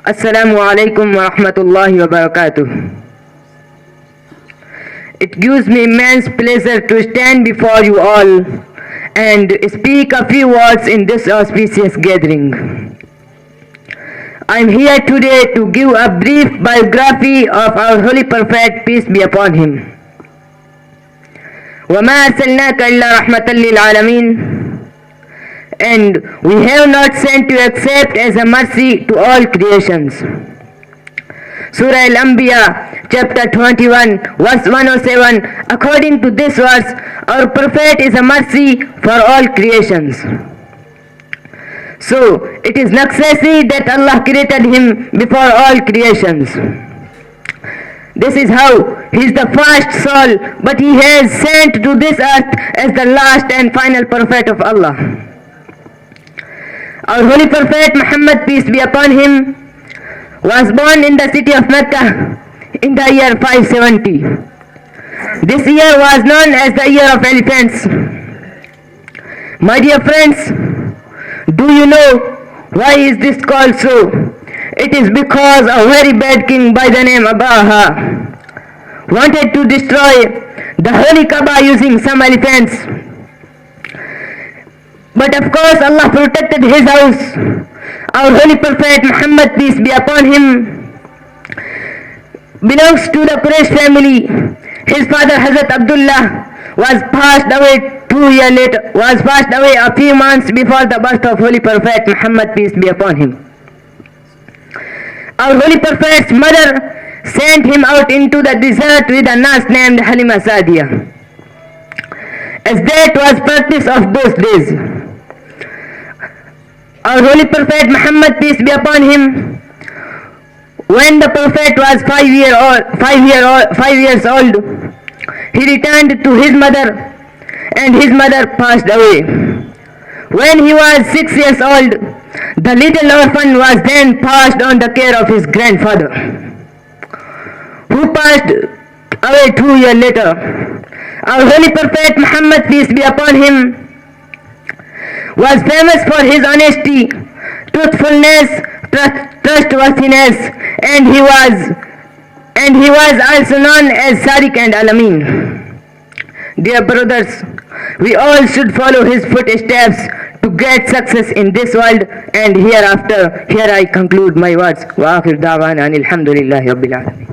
Assalamu alaikum wa rahmatullahi wa barakatuh. It gives me immense pleasure to stand before you all and speak a few words in this auspicious gathering. I am here today to give a brief biography of our Holy Prophet, peace be upon him. وَمَا أَرْسَلْنَاكَ إِلَّا رَحْمَةً لِلْعَالَمِينَ. And we have not sent you except as a mercy to all creations. Surah Al-Anbiya, chapter 21, verse 107. According to this verse, our Prophet is a mercy for all creations. So, it is necessary that Allah created him before all creations. This is how he is the first soul, but he has sent to this earth as the last and final Prophet of Allah. Our Holy Prophet Muhammad, peace be upon him, was born in the city of Mecca in the year 570. This year was known as the year of elephants. My dear friends, do you know why is this called so? It is because a very bad king by the name Abraha wanted to destroy the holy Kaaba using some elephants. But of course Allah protected his house. Our Holy Prophet Muhammad, peace be upon him, belongs to the Quraysh family. His father Hazrat Abdullah was passed away a few months before the birth of Holy Prophet Muhammad, peace be upon him. Our Holy Prophet's mother sent him out into the desert with a nurse named Halima Sadiya, as that was practice of those days. Our Holy Prophet Muhammad, peace be upon him, when the Prophet was 5 years old, he returned to his mother and his mother passed away. When he was 6 years old, the little orphan was then passed on the care of his grandfather, who passed away 2 years later. Our Holy Prophet Muhammad, peace be upon him, was famous for his honesty, truthfulness, trustworthiness, and he was also known as Sadiq and Al-Amin. Dear brothers, we all should follow his footsteps to get success in this world and hereafter. Here I conclude my words. Wa akhir da'wana anil hamdulillahi rabbil alamin.